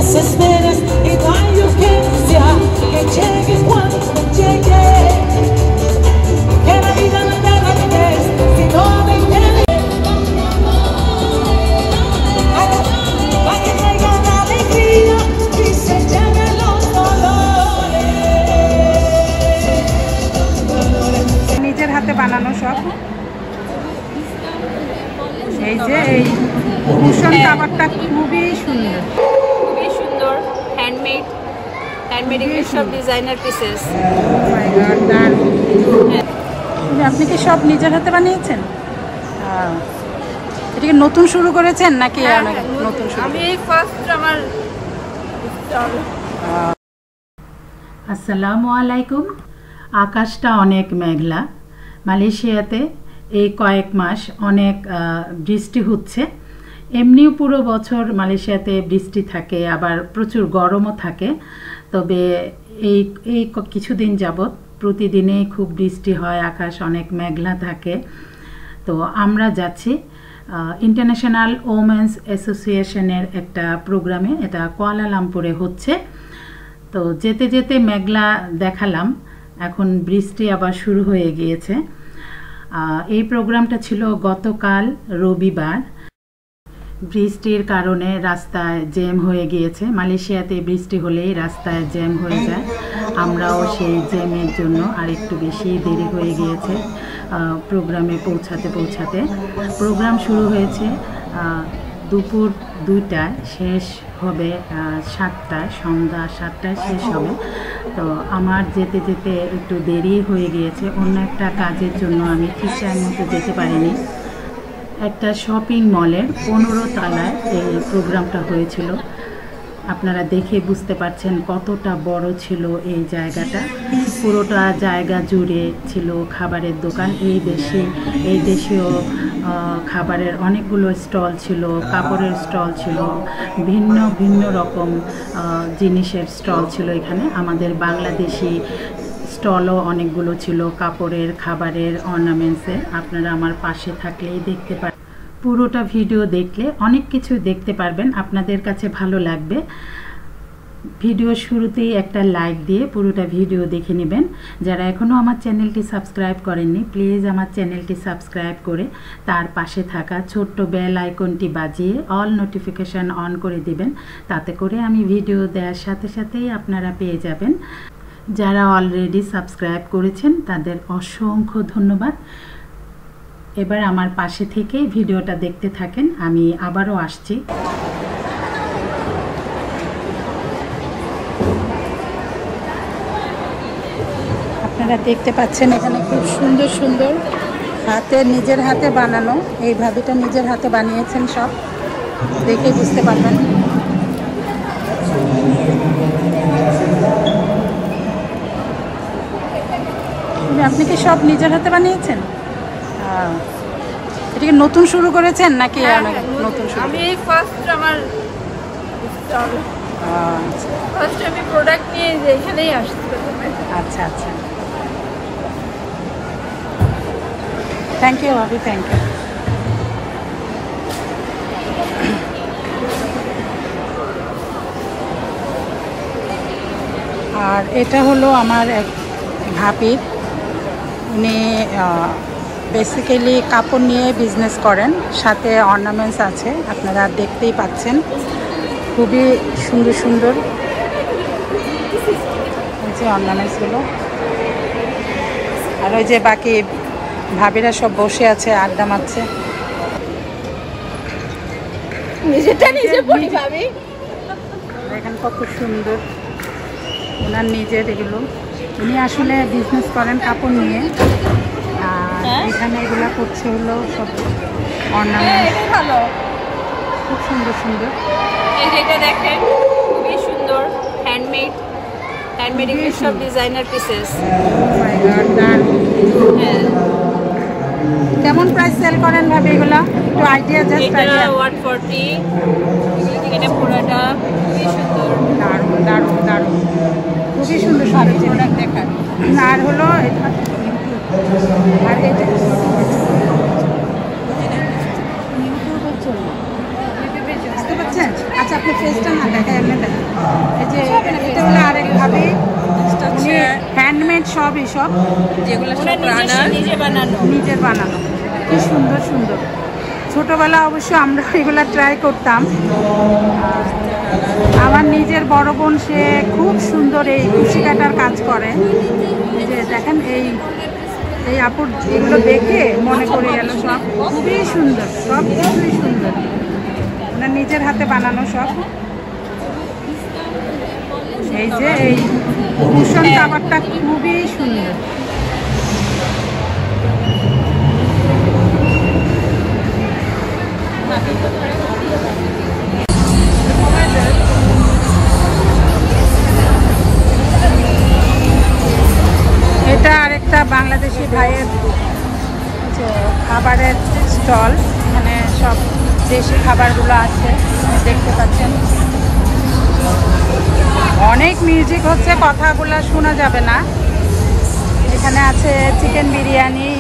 desesperes y no hay urgencia que llegues cuando llegue. Que la vida no te la vives si no me quieres. Para que traiga la alegría y se lleven los dolores. নিজের হাতে বানানো সব এই যে এই cushion কাভারটা খুবই সুন্দর, খুবই সুন্দর, হ্যান্ডমেড এগুলো সব ডিজাইনার পিসেস। মাই গড, দারুণ। আপনি কি সব নিজের হাতে বানিয়েছেন? এটা কি নতুন শুরু করেছেন নাকি নতুন? আমি এই ফার্স্ট আমার। আসসালামু আলাইকুম। আকাশটা অনেক মেঘলা। মালয়েশিয়াতে এই কয়েক মাস অনেক বৃষ্টি হচ্ছে। এমনিও পুরো বছর মালয়েশিয়াতে বৃষ্টি থাকে, আবার প্রচুর গরমও থাকে। তবে এই কিছুদিন যাবৎ প্রতিদিনেই খুব বৃষ্টি হয়, আকাশ অনেক মেঘলা থাকে। তো আমরা যাচ্ছি ইন্টারন্যাশনাল ওমেন্স অ্যাসোসিয়েশনের একটা প্রোগ্রামে, এটা কুয়ালালামপুরে হচ্ছে। তো যেতে যেতে মেঘলা দেখালাম, এখন বৃষ্টি আবার শুরু হয়ে গিয়েছে। এই প্রোগ্রামটা ছিল গতকাল রবিবার। বৃষ্টির কারণে রাস্তায় জ্যাম হয়ে গিয়েছে। মালয়েশিয়াতে বৃষ্টি হলেই রাস্তায় জ্যাম হয়ে যায়। আমরাও সেই জ্যামের জন্য আর একটু বেশি দেরি হয়ে গিয়েছে প্রোগ্রামে পৌঁছাতে। প্রোগ্রাম শুরু হয়েছে দুপুর 2টায়, শেষ হবে 7টায়, সন্ধ্যা 7টায় শেষ হবে। তো আমার যেতে যেতে একটু দেরি হয়ে গিয়েছে। অন্য একটা কাজের জন্য আমি ঠিক টাইম মতো যেতে পারিনি। একটা শপিং মলের 15 তলায় এই প্রোগ্রামটা হয়েছিল। আপনারা দেখে বুঝতে পারছেন কতটা বড় ছিল এই জায়গাটা। পুরোটা জায়গা জুড়ে ছিল খাবারের দোকান। এই দেশীয় খাবারের অনেকগুলো স্টল ছিল, কাপড়ের স্টল ছিল, ভিন্ন ভিন্ন রকম জিনিসের স্টল ছিল এখানে। আমাদের বাংলাদেশি স্টলও অনেকগুলো ছিল, কাপড়ের, খাবারের, অর্নামেন্টসের। আপনারা আমার পাশে থাকলেই দেখতে পারেন। পুরোটা ভিডিও দেখলে অনেক কিছু দেখতে পারবেন, আপনাদের কাছে ভালো লাগবে। ভিডিও শুরুতেই একটা লাইক দিয়ে পুরোটা ভিডিও দেখে নেবেন। যারা এখনও আমার চ্যানেলটি সাবস্ক্রাইব করেননি, প্লিজ আমার চ্যানেলটি সাবস্ক্রাইব করে তার পাশে থাকা ছোট্ট বেল আইকনটি বাজিয়ে অল নোটিফিকেশান অন করে দিবেন। তাতে করে আমি ভিডিও দেওয়ার সাথে সাথেই আপনারা পেয়ে যাবেন। যারা অলরেডি সাবস্ক্রাইব করেছেন তাদের অসংখ্য ধন্যবাদ। এবার আমার পাশে থেকে ভিডিওটা দেখতে থাকেন, আমি আবারও আসছি। আপনারা দেখতে পাচ্ছেন এখানে খুব সুন্দর সুন্দর নিজের হাতে বানানো, এই ভাবিটা নিজের হাতে বানিয়েছেন, সব দেখে বুঝতে পারবেন। আপনি কি সব নিজের হাতে বানিয়েছেন? এটা কি নতুন শুরু করেছেন নাকি নতুন? আমি এই ফার্স্ট আমার। ফার্স্ট আমি প্রোডাক্ট নিয়ে এখানেই আসছি। আচ্ছা আচ্ছা, থ্যাংক ইউ ভাবি, থ্যাংক ইউ। আর এটা হলো আমার এক ভাবির, উনি বেসিক্যালি কাপড় নিয়ে বিজনেস করেন, সাথে অর্নামেন্টস আছে, আপনারা দেখতেই পাচ্ছেন। খুবই সুন্দর সুন্দর যে অর্নামেন্টসগুলো। আর ওই যে বাকি ভাবিরা সব বসে আছে, আড্ডা মারছে। নিজেরটা নিজে পড়ি ভাবি। দেখেন কত সুন্দর ওনার নিজের এগুলো। উনি আসলে বিজনেস করেন কাপড় নিয়ে, আর এখানে এগুলো করছে হলো সব অর্নামেন্ট। ভালো, খুব সুন্দর সুন্দর। এই যেটা দেখেন খুবই সুন্দর, হ্যান্ডমেড এগুলো সব ডিজাইনার পিসেস। মাই গড, দারুণ। কেমন প্রাইস সেল করেন ভাবে এগুলা? একটু আইডিয়া, জাস্ট আইডিয়া। 140। এটা পুরোটা খুবই সুন্দর, দারুণ দারুণ দারুণ, খুবই সুন্দর সুন্দর প্রোডাক্ট দেখান। আর হলো এটা, আর এটা ইউটিউবের জন্য, বুঝতে পারছেন? আচ্ছা আপনি ফেসটা না দেখায় এমনি দেখেন। এই যে এটা হলো আরেক ভাবে হ্যান্ডমেড সব এইসব যেগুলো সব নিজে বানানো। নিজের বানানো, কি সুন্দর সুন্দর। ছোটোবেলা অবশ্য আমরা এগুলা ট্রাই করতাম। আমার নিজের বড় বোন সে খুব সুন্দর এই কুশি কাটার কাজ করে। এই যে দেখেন এই আপুর এগুলো দেখে মনে পড়ে গেল, সব খুবই সুন্দর, সব কিছুই সুন্দর, ওনার নিজের হাতে বানানো সব। এই যে এই কুশন কাভারটা খুবই সুন্দর। এটা আরেকটা বাংলাদেশি ভাইয়ের খাবারের স্টল, এখানে সব দেশি খাবারগুলো আছে দেখতে পাচ্ছেন। অনেক মিউজিক হচ্ছে, কথাগুলো শোনা যাবে না। এখানে আছে চিকেন বিরিয়ানি,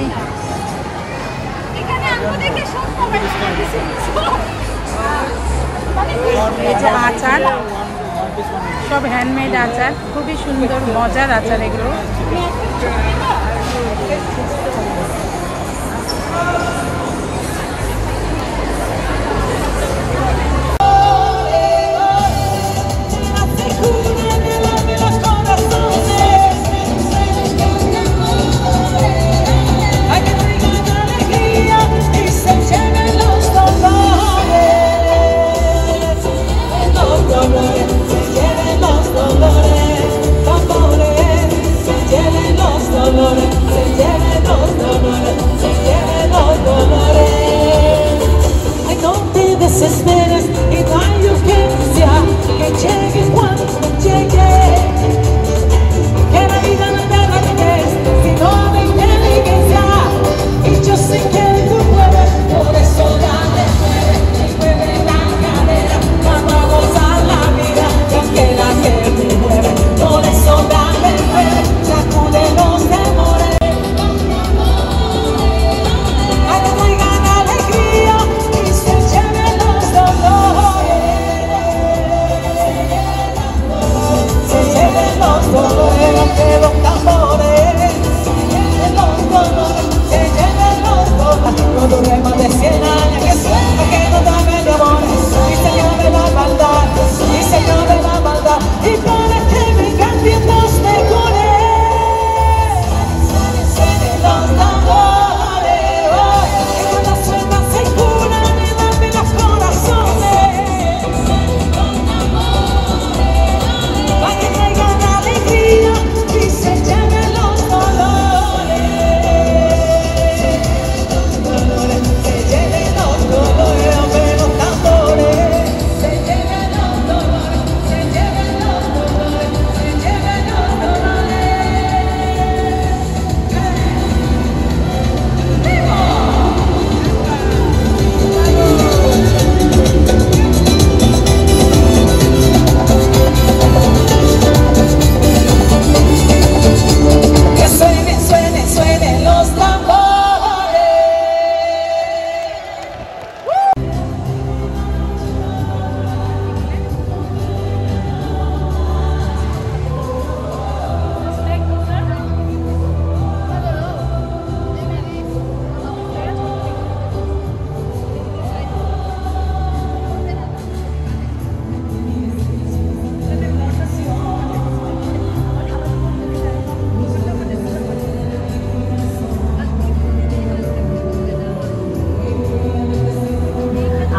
এই যে আচার, সব হ্যান্ডমেড আচার, খুবই সুন্দর মজার আচার এগুলো।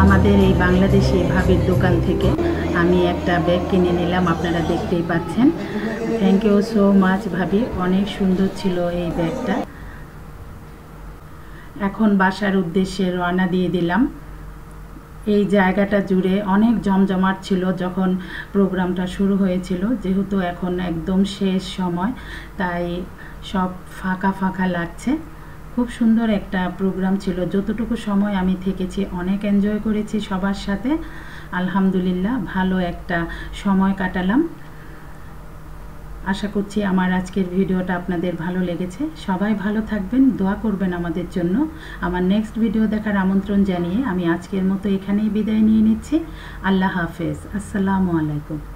আমাদের এই বাংলাদেশি ভাবির দোকান থেকে আমি একটা ব্যাগ কিনে নিলাম, আপনারা দেখতেই পাচ্ছেন। থ্যাংক ইউ সো মাচ ভাবি, অনেক সুন্দর ছিল এই ব্যাগটা। এখন বাসার উদ্দেশ্যে রওনা দিয়ে দিলাম। এই জায়গাটা জুড়ে অনেক জমজমাট ছিল যখন প্রোগ্রামটা শুরু হয়েছিল, যেহেতু এখন একদম শেষ সময় তাই সব ফাঁকা ফাঁকা লাগছে। খুব সুন্দর একটা প্রোগ্রাম ছিল, যতটুকু সময় আমি থেকেছি অনেক এনজয় করেছি সবার সাথে। আলহামদুলিল্লাহ ভালো একটা সময় কাটালাম। আশা করছি আমার আজকের ভিডিওটা আপনাদের ভালো লেগেছে। সবাই ভালো থাকবেন, দোয়া করবেন আমাদের জন্য। আমার নেক্সট ভিডিও দেখার আমন্ত্রণ জানিয়ে আমি আজকের মতো এখানেই বিদায় নিয়ে নিচ্ছি। আল্লাহ হাফেজ, আসসালামু আলাইকুম।